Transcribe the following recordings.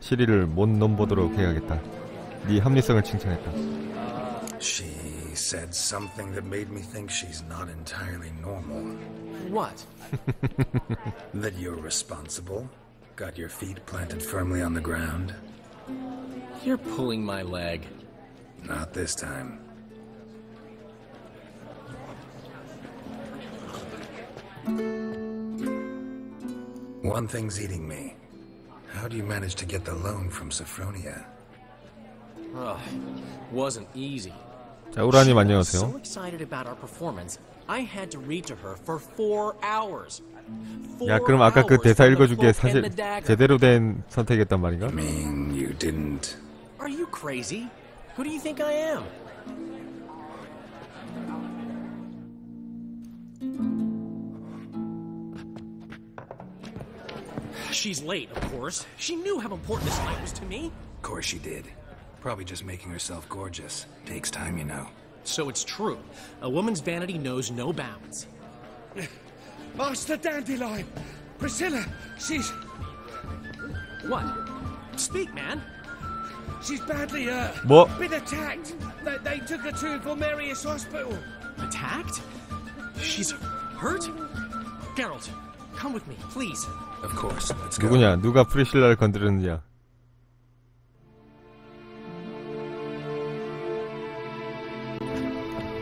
시리를 못 넘보도록 해야겠다. 네 합리성을 칭찬했다. She said something that made me think she's not entirely normal. What? That you're responsible, got your feet planted firmly on the ground. You're pulling my leg. Not this time. One thing's eating me. How do you manage to get the loan from Sophronia? Wasn't easy. 자, 우라님 So 안녕하세요. excited about our performance, I had to read to her for 4 hours. 야, 그럼 아까 그 대사 읽어준 게 사실 제대로 된 선택이었단 말인가? I mean, you didn't... Are you crazy? Who do you think I am? She's late, of course. She knew how important this night was to me. Of course she did. Probably just making herself gorgeous. Takes time, you know. So it's true. A woman's vanity knows no bounds. Master Dandelion! Priscilla, she's... What? Speak, man. She's badly hurt. 뭐? Been attacked. They took her to Valmerius Hospital. Attacked? She's hurt? Geralt, come with me, please. Of course, let's go. 누구냐? 누가 프리실라를 건드렸느냐?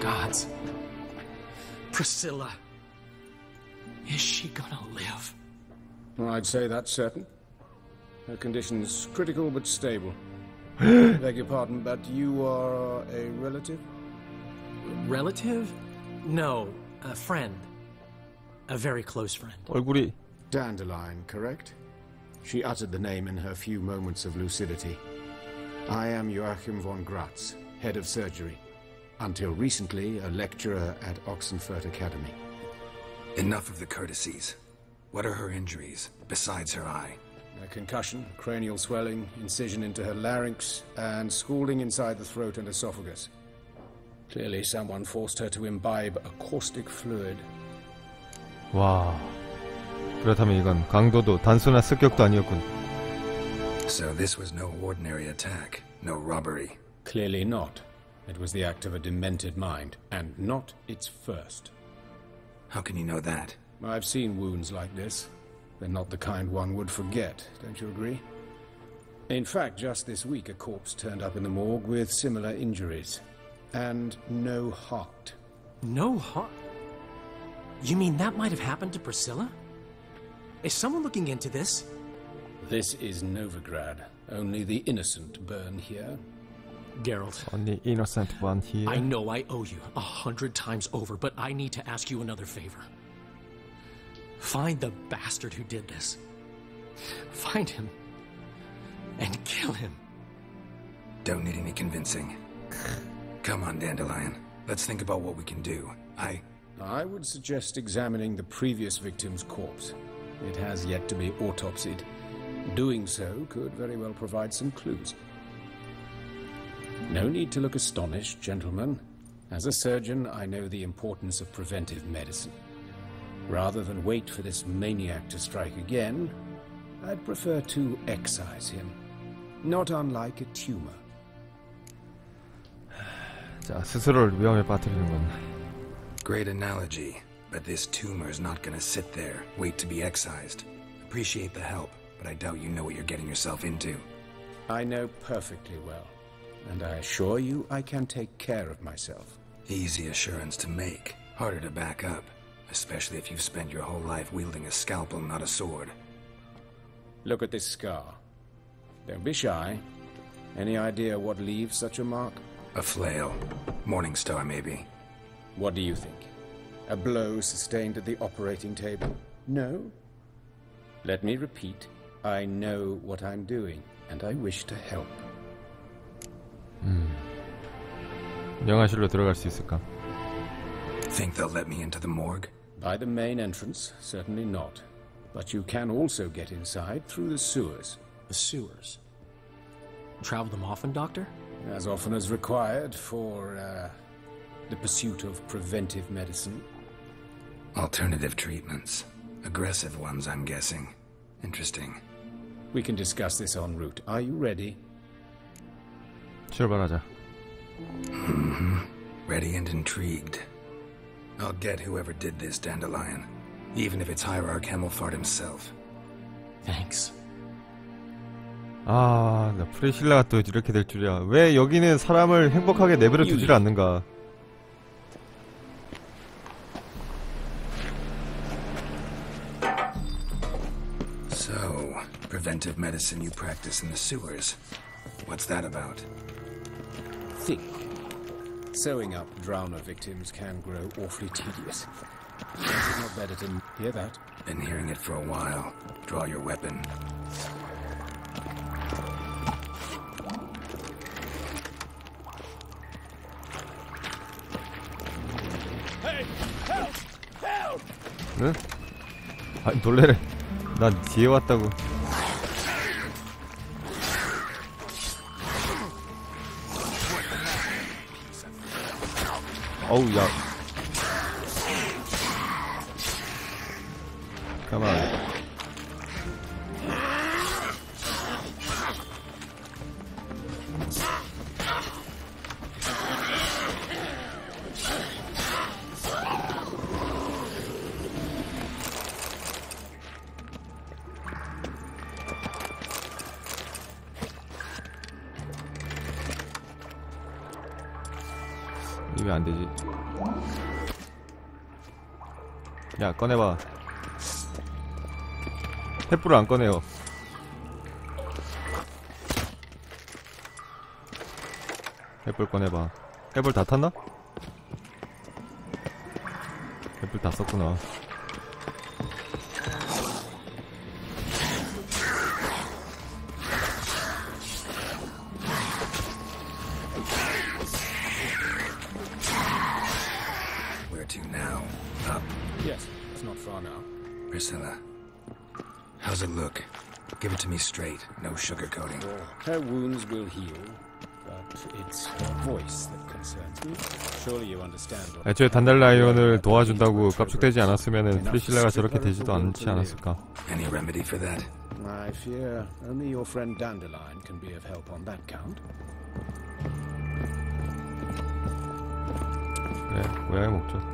Gods. Priscilla. Is she gonna live? I'd say that's certain. Her condition's critical but stable. Beg your pardon, but you are a relative? Relative? No, a friend. A very close friend. 얼굴이 Dandelion, correct? She uttered the name in her few moments of lucidity. I am Joachim von Gratz, head of surgery. Until recently, a lecturer at Oxenfurt Academy. Enough of the courtesies. What are her injuries, besides her eye? A concussion, cranial swelling, incision into her larynx, and scalding inside the throat and esophagus. Clearly someone forced her to imbibe a caustic fluid. 와. 그렇다면 이건 강도도 단순한 습격도 아니었군. So this was no ordinary attack, no robbery. Clearly not. It was the act of a demented mind, and not its first. How can you know that? I've seen wounds like this. They're not the kind one would forget, don't you agree? In fact, just this week a corpse turned up in the morgue with similar injuries. And no heart. No heart? You mean that might have happened to Priscilla? Is someone looking into this? This is Novigrad. Only the innocent burn here. Geralt, Only innocent one here. I know I owe you 100 times over, but I need to ask you another favor. Find the bastard who did this. Find him. And kill him. Don't need any convincing. Come on, Dandelion. Let's think about what we can do. I would suggest examining the previous victim's corpse. It has yet to be autopsied. Doing so could very well provide some clues. No need to look astonished, gentlemen. As a surgeon, I know the importance of preventive medicine. Rather than wait for this maniac to strike again, I'd prefer to excise him. Not unlike a tumor. 자, 스스로를 위험에 빠뜨리는 건. Great analogy, but this tumor's not gonna sit there, wait to be excised. Appreciate the help, but I doubt you know what you're getting yourself into. I know perfectly well, and I assure you I can take care of myself. Easy assurance to make, harder to back up, especially if you've spent your whole life wielding a scalpel, not a sword. Look at this scar. Don't be shy. Any idea what leaves such a mark? A flail. Morning star, maybe. What do you think? A blow sustained at the operating table? No? Let me repeat. I know what I'm doing, and I wish to help. 영화실로 들어갈 수 있을까? Think they'll let me into the morgue? By the main entrance, certainly not. But you can also get inside through the sewers. The sewers. Travel them often, Doctor? As often as required for, the pursuit of preventive medicine. Alternative treatments. Aggressive ones, I'm guessing. Interesting. We can discuss this en route. Are you ready? 출발하자. Ready and intrigued. I'll get whoever did this, Dandelion. Even if it's Hierarch Hemelfart himself. Thanks. 아, 나 프리실라가 또 이렇게 될 줄이야. 왜 여기는 사람을 행복하게 내버려 두질 않는가? So, preventive medicine you practice in the sewers. What's that about? Think. Sewing up drowner victims can grow awfully tedious. Is it not better to hear that? Been hearing it for a while. Draw your weapon. 응? 아, 놀래래. 난 뒤에 왔다고. 어우, 야. 가만. 이게 안 되지. 야, 꺼내봐. 횃불을 안 꺼내요. 횃불 꺼내봐. 횃불 다 탔나? 횃불 다 썼구나. Where to now? Up. Yes, it's not far now. Priscilla. How's it look? Give it to me straight. No sugarcoating. Her wounds will heal, but it's her voice that concerns me. Surely you understand what 애초에 단델라이온을 도와준다고 깝죽대지 않았으면은 프리실라가 저렇게 되지도 않지 않았을까. Any remedy for that? I fear only your friend Dandelion can be of help on that count. 그래, 고양이 먹죠.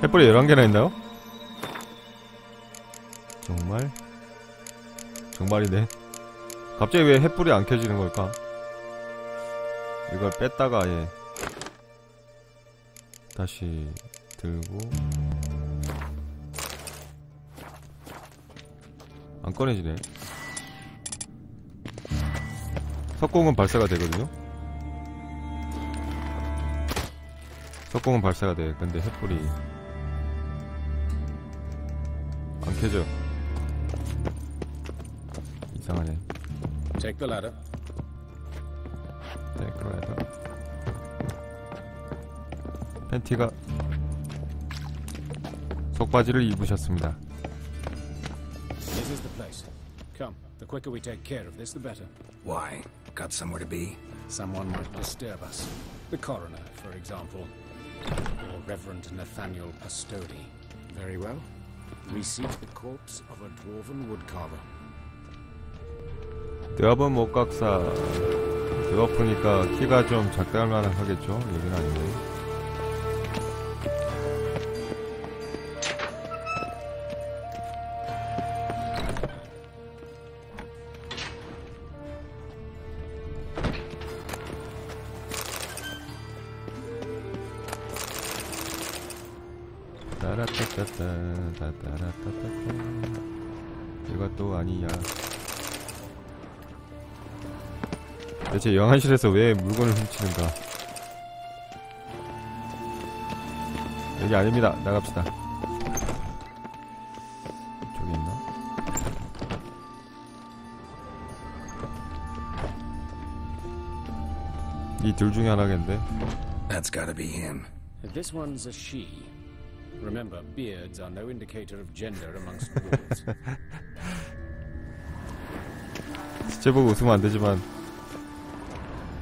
횃불이 11개나 있나요? 정말? 정말이네. 갑자기 왜 횃불이 안 켜지는 걸까? 이걸 뺐다가 아예 다시 들고 안 꺼내지네. 석공은 발사가 되거든요? 석공은 발사가 돼. 근데 횃불이 안 켜져. 이상하네. Take the ladder. 네, 그러다. 팬티가 속바지를 입으셨습니다. This is the place. Come, the quicker we take care of this, the better. Why? Got somewhere to be? Someone might disturb us. The coroner, for example. Or Reverend Nathaniel Pastodi. Very well. We seek the corpse of a dwarven woodcarver. 드와프 목각사. 드와프니까 키가 좀 작달만 하겠죠? 여긴 아닌데. 이것도 아니야. 대체 영안실에서 왜 물건을 훔치는가? 여기 아닙니다. 나갑시다. 이쪽에 있나? 이 둘 중에 하나겠는데. That's gotta be him. This one's a she. Remember, beards are no indicator of gender amongst wolves. 시체 보고 웃으면 안 되지만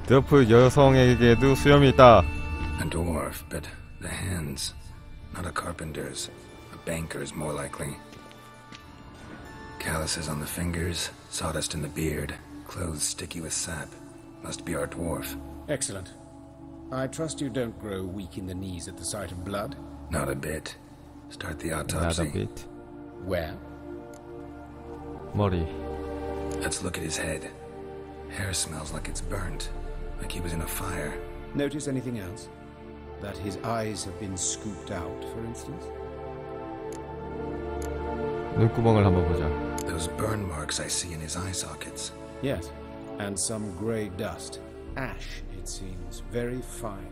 드워프 여성에게도 수염이 있다. A dwarf, but the hands. Not a carpenter's. A banker's, more likely. Calluses on the fingers, sawdust in the beard, clothes sticky with sap. Must be our dwarf. Excellent. I trust you don't grow weak in the knees at the sight of blood? Not a bit. Start the Not autopsy. a bit. Where? 머리. Let's look at his head. Hair smells like it's burnt, like he was in a fire. Notice anything else? That his eyes have been scooped out, for instance? 눈구멍을 한번 보자. Those burn marks I see in his eye sockets. Yes. And some grey dust. Ash, it seems. Very fine.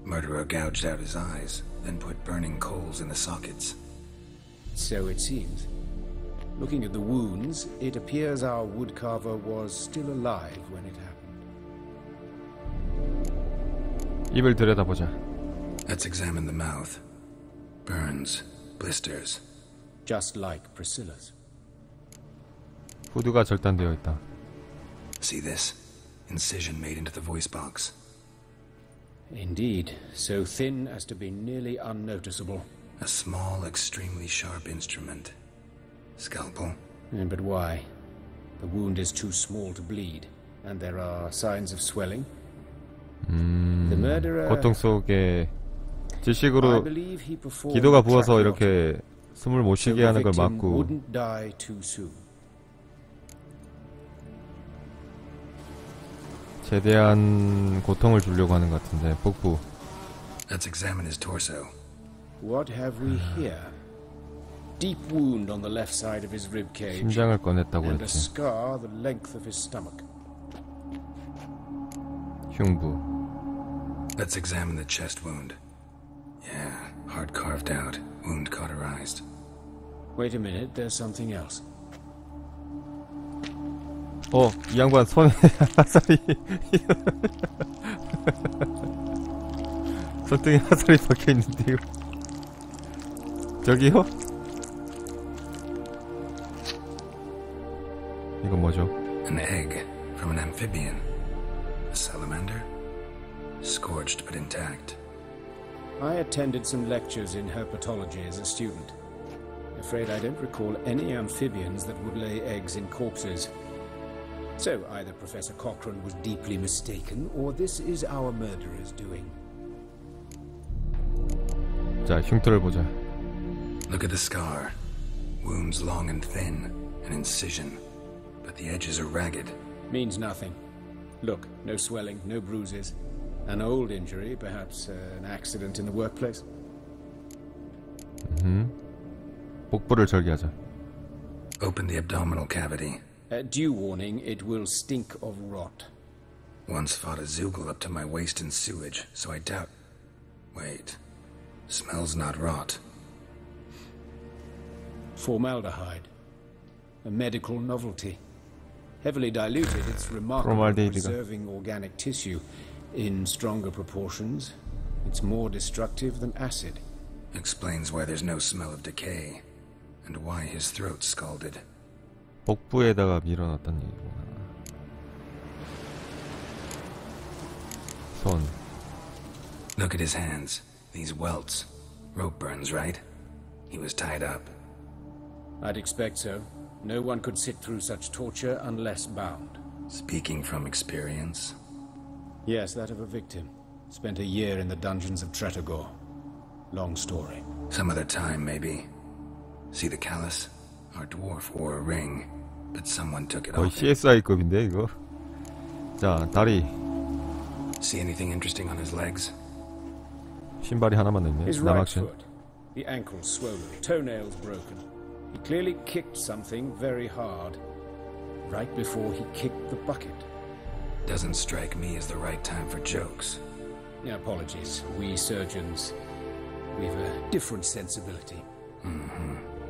Murderer gouged out his eyes, then put burning coals in the sockets. So it seems. Looking at the wounds, it appears our woodcarver was still alive when it happened. 입을 들여다보자. Let's examine the mouth. Burns, blisters. Just like Priscilla's. 후드가 절단되어 있다. See this? Incision made into the voice box. Indeed, so thin as to be nearly unnoticeable. A small, extremely sharp instrument. Scalpel. But why? The wound is too small to bleed, and there are signs of swelling. The murderer, 고통 속에 I 질식으로 believe he performed 기도가 부어서 tracheotomy, 이렇게 숨을 못 so 쉬게 the 하는 걸 victim 막고 wouldn't die too soon. 최대한 고통을 주려고 하는 것 같은데. 복부. Let's examine his torso. What have we here? Deep wound on the left side of his rib cage, 심장을 꺼냈다고 and a 했지. scar the length of his stomach. 흉부. Let's examine the chest wound. Yeah, heart carved out, wound cauterized. Wait a minute, there's something else. 이 양반 손에 화살이 손등에 화살이 박혀있는데요. 저기요? 이건 뭐죠? An egg from an amphibian. A salamander? Scorched but intact. I attended some lectures in herpetology as a student. Afraid I don't recall any amphibians that would lay eggs in corpses. So either Professor Cochrane was deeply mistaken, or this is our murderer's doing. 자, 흉터를 보자. Look at the scar. Wounds long and thin, an incision. But the edges are ragged. Means nothing. Look, no swelling, no bruises. An old injury, perhaps an accident in the workplace. 복부를 절개하자. Open the abdominal cavity. Due warning, it will stink of rot. Once fought a zoogle up to my waist in sewage, so I doubt... Wait. Smells not rot. Formaldehyde. A medical novelty. Heavily diluted, it's remarkable for Formaldehyde. preserving organic tissue. In stronger proportions, it's more destructive than acid. Explains why there's no smell of decay, and why his throat's scalded. 복부에다가 밀어놨다는 얘기구나. 손. Look at his hands. These welts. Rope burns, right? He was tied up. I'd expect so. No one could sit through such torture unless bound. Speaking from experience. Yes, that of a victim. Spent a year in the dungeons of Tretogor. Long story. Some other time, maybe. See the callus? Our dwarf wore a ring, but someone took it 거의 off him. CSI급인데 이거. 자, 다리. See anything interesting on his legs? 신발이 하나만 있네. His right 남학생. foot. The ankle swollen, toenails broken. He clearly kicked something very hard. Right before he kicked the bucket. Doesn't strike me as the right time for jokes. Apologies. We surgeons, we've a different sensibility.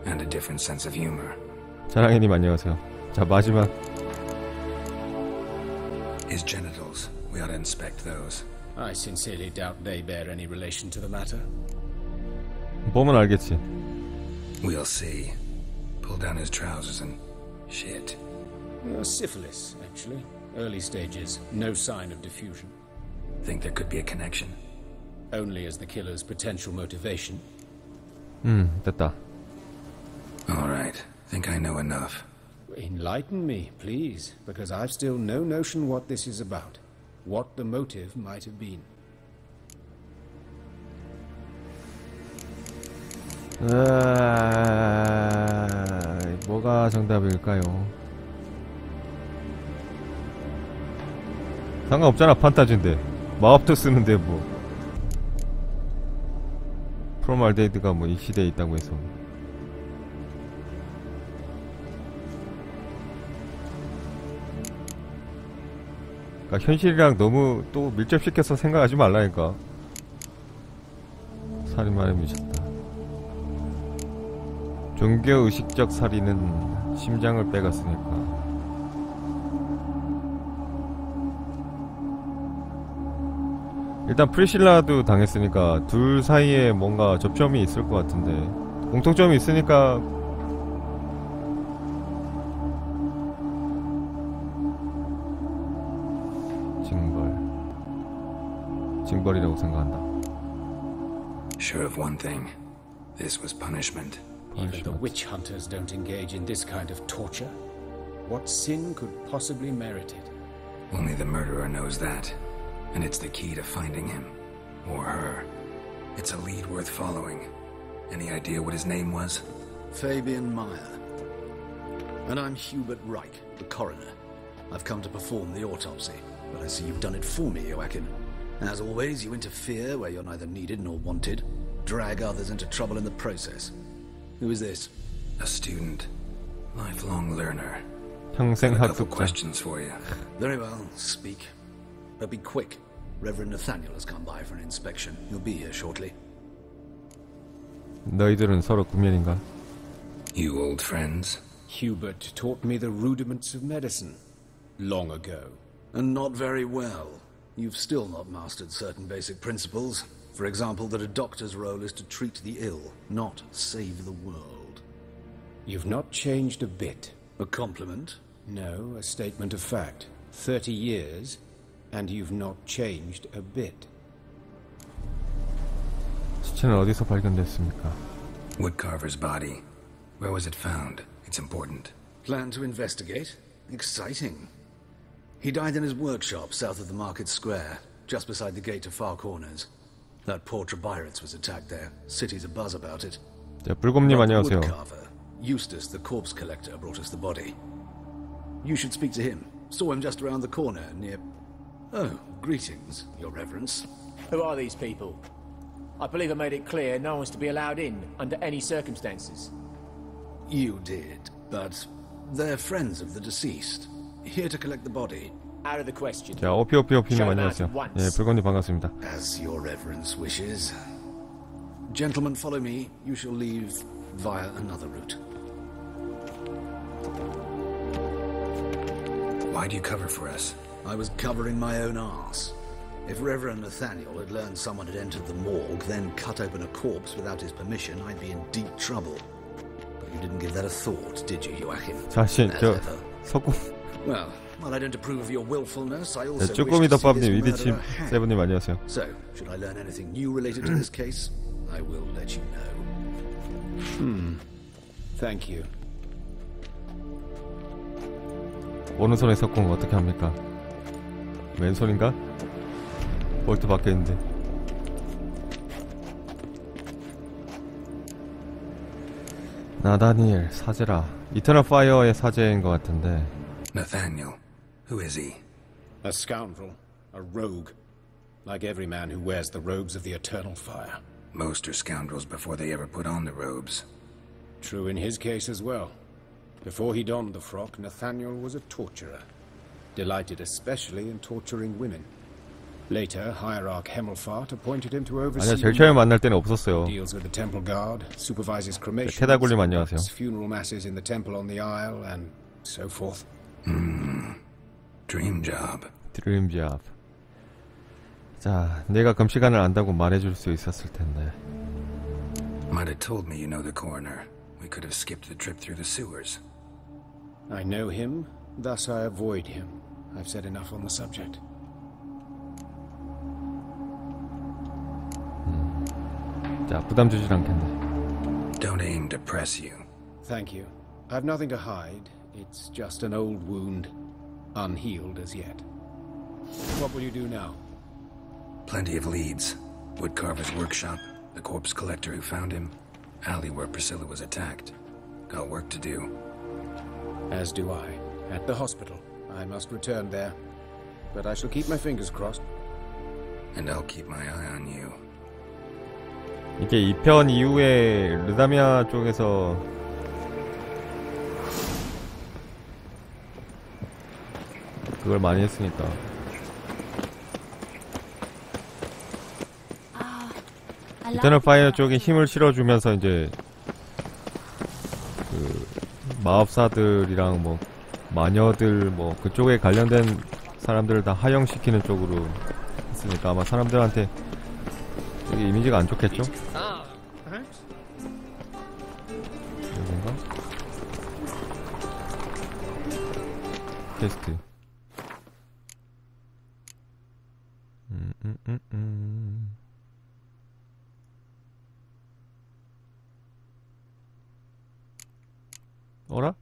And a different sense of humor. 자랑이님 안녕하세요. 자, 마지막. His genitals. We ought to inspect those. I sincerely doubt they bear any relation to the matter. 보면 알겠지. We'll see. Pull down his trousers and... shit. Syphilis, actually. Early stages. No sign of diffusion. Think there could be a connection? Only as the killer's potential motivation. 됐다. Alright. Think I know enough. Enlighten me, please, because I've still no notion what this is about. What the motive might have been. 뭐가 정답일까요? 상관없잖아, 판타지인데. 마법도 쓰는데 뭐. 프로말데이드가 뭐 이 시대에 있다고 해서. 그러니까 현실이랑 너무 또 밀접시켜서 생각하지 말라니까. 살인마를 미쳤다. 종교의식적 살인은 심장을 빼갔으니까. 일단 프리실라도 당했으니까 둘 사이에 뭔가 접점이 있을 것 같은데 공통점이 있으니까 징벌이라고 생각한다. Sure of one thing. This was punishment. Even the witch hunters don't engage in this kind of torture. What sin could possibly merit it? Only the murderer knows that. And it's the key to finding him. Or her. It's a lead worth following. Any idea what his name was? Fabian Meyer. And I'm Hubert Reich, the coroner. I've come to perform the autopsy, but I see you've done it for me, Joachim. As always, you interfere where you're neither needed nor wanted. Drag others into trouble in the process. Who is this? A student. Lifelong learner. 평생 A couple 학습자. questions for you. Very well, speak. But be quick. Reverend Nathaniel has come by for an inspection. He'll be here shortly. 너희들은 서로 구면인가? You old friends? Hubert taught me the rudiments of medicine. Long ago. And not very well. You've still not mastered certain basic principles. For example, that a doctor's role is to treat the ill, not save the world. You've not changed a bit. A compliment? No, a statement of fact. 30 years, and you've not changed a bit. 시체는 어디서 발견됐습니까? Woodcarver's body. Where was it found? It's important. Plan to investigate? Exciting. He died in his workshop south of the market square, just beside the gate to Far Corners. That poor Trebirates was attacked there. City's abuzz about it. 자, 불곰님 Not the 안녕하세요. woodcarver. Eustace, the corpse collector, brought us the body. You should speak to him. Saw him just around the corner, near... Oh, greetings, Your Reverence. Who are these people? I believe I made it clear no one's to be allowed in under any circumstances. You did, but they're friends of the deceased. Here to collect the body. Out of the question. 자, 오피오피오피님 안녕하세요. 예, 불곰님 반갑습니다. As Your Reverence wishes. Gentlemen, follow me. You shall leave via another route. Why'd you cover for us? I was covering my own arse. If Reverend Nathaniel had learned someone had entered the morgue, then cut open a corpse without his permission, I'd be in deep trouble. But you didn't give that a thought, did you, Joachim? 자신, As 저, ever. 석궁. Well, while I don't approve of your willfulness, I also 쭈꾸미 wish to see 덮밥님, this 위드칩 murderer hanged. 세븐님 안녕하세요. So, should I learn anything new related to this case, I will let you know. Thank you. 오른손의 석궁 어떻게 합니까? 왼손인가? 볼트 박혀있는데. 나다니엘 사제라. 이터널 파이어의 사제인 것 같은데. Nathaniel. Who is he? A scoundrel. A rogue. Like every man who wears the robes of the eternal fire. Most are scoundrels before they ever put on the robes. True in his case as well. Before he donned the frock, Nathaniel was a torturer. Delighted especially in torturing women. Later, Hierarch Hemmelfart appointed him to oversee... 아니야, 제일 처음에 만날 때는 없었어요. ...deals with the temple guard, supervises cremation... 테다굴님 안녕하세요. ...funeral masses in the temple on the Isle, and so forth. Dream job. 드림 잡. 자, 내가 금시간을 안다고 말해줄 수 있었을 텐데. Might have told me you know the coroner. We could have skipped the trip through the sewers. I know him, thus I avoid him. I've said enough on the subject. 자, 부담 주질 않겠네. Don't aim to press you. Thank you. I've nothing to hide. It's just an old wound, unhealed as yet. What will you do now? Plenty of leads. Woodcarver's workshop, the corpse collector who found him, alley where Priscilla was attacked. Got work to do. As do I. At the hospital. I must return there. But I shall keep my fingers crossed. And I'll keep my eye on you. 이게 2편 이후에 르다미아 쪽에서 그걸 많이 했으니까. 이터널 파이어 쪽에 힘을 실어주면서 이제 그 마법사들이랑 뭐 마녀들 뭐 그쪽에 관련된 사람들을 다 하영시키는 쪽으로 했으니까 아마 사람들한테 되게 이미지가 안 좋겠죠? 여긴가? 테스트. 어라?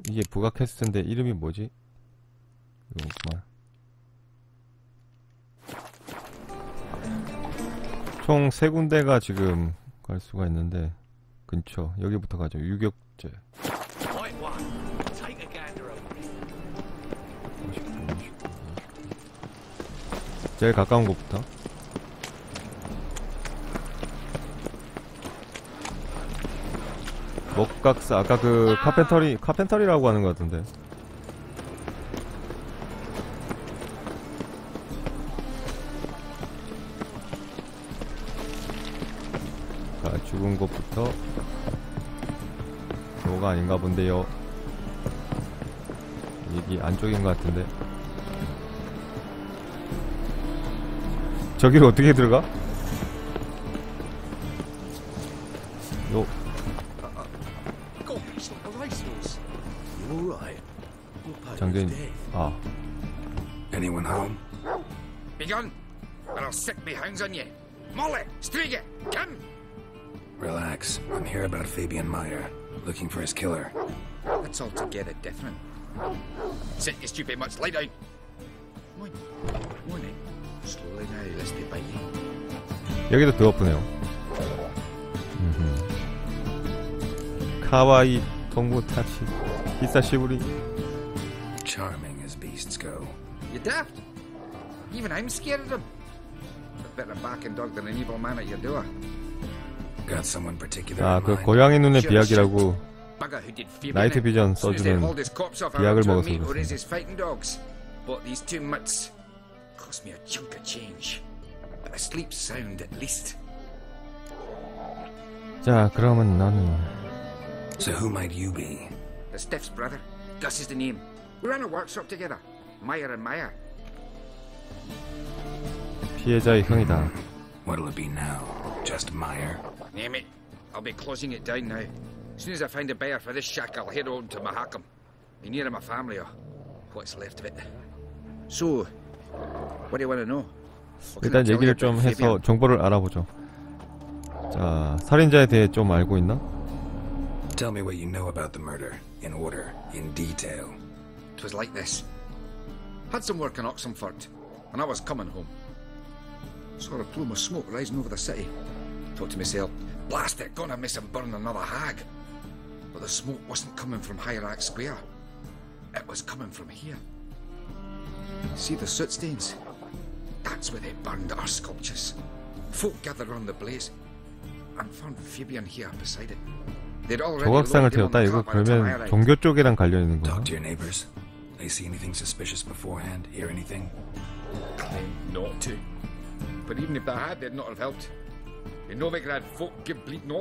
이게 부가 퀘스트인데 이름이 뭐지? 이거구만. 총 3군데가 지금 갈 수가 있는데 근처 여기부터 가죠. 유격제. 제일 가까운 곳부터. 목각사 아까 그 카펜터리라고 하는 것 같은데. 자, 죽은 곳부터 저거가 아닌가 본데요. 여기 안쪽인 것 같은데. 저기로 어떻게 들어가? 요. 장전. 아. Anyone home? Be gone, or I'll sick me hounds on you. Molly, Striga, come! Relax. I'm here about Fabian Meyer, looking for his killer. That's altogether different. Sit, you stupid much, lie down. Morning. Slowly now, let's be biting. 여기도 드워프네요. 카와이 동무타치 히사시부리. Charming as beasts go. You daft? Even I'm scared of them. A better barking dog than an evil man at your door. Got someone particular 아, in 그 mind? 고양이 눈의 비약이라고 Bugger who did Fabian 나이트 in. 비전 As soon as they 써주는 hauled his corpse off, I 비약을 went to a 먹어서 meet who 그렇습니다. raises fighting dogs. Bought these 2 mutts. Cost me a chunk of change. But I sleep sound at least. 자, 그러면 나는 So who might you be? The Stiff's brother. Gus is the name. We ran a workshop together. Meyer and Meyer. 피해자의 형이다. What'll it be now? Just Meyer? Name it. I'll be closing it down now. As soon as I find a buyer for this shack, I'll head on to Mahakam. Be near my family or what's left of it. So, what do you want to know? What can I 일단 tell you 얘기를 about 좀 해서 Fabian? 정보를 알아보죠. 자, 살인자에 대해 좀 알고 있나? Tell me what you know about the murder, in order, in detail. It was like this. Had some work in Oxenford, and I was coming home. Saw a plume of smoke rising over the city. Thought to myself, blast it, gonna miss him burn another hag. But the smoke wasn't coming from Hierarch Square. It was coming from here. See the soot stains? That's where they burned our sculptures. Folk gathered around the blaze and found Fabian here beside it. They'd already 조각상을 loaded him on 태웠다. the 이거 cart by the time I 그러면 arrived. 종교 쪽이랑 관련 있는 거야. Talk to your neighbors. They see anything suspicious beforehand? Hear anything? Claimed not to. But even if they had, they'd not have helped. They know they could have folk give bleeding off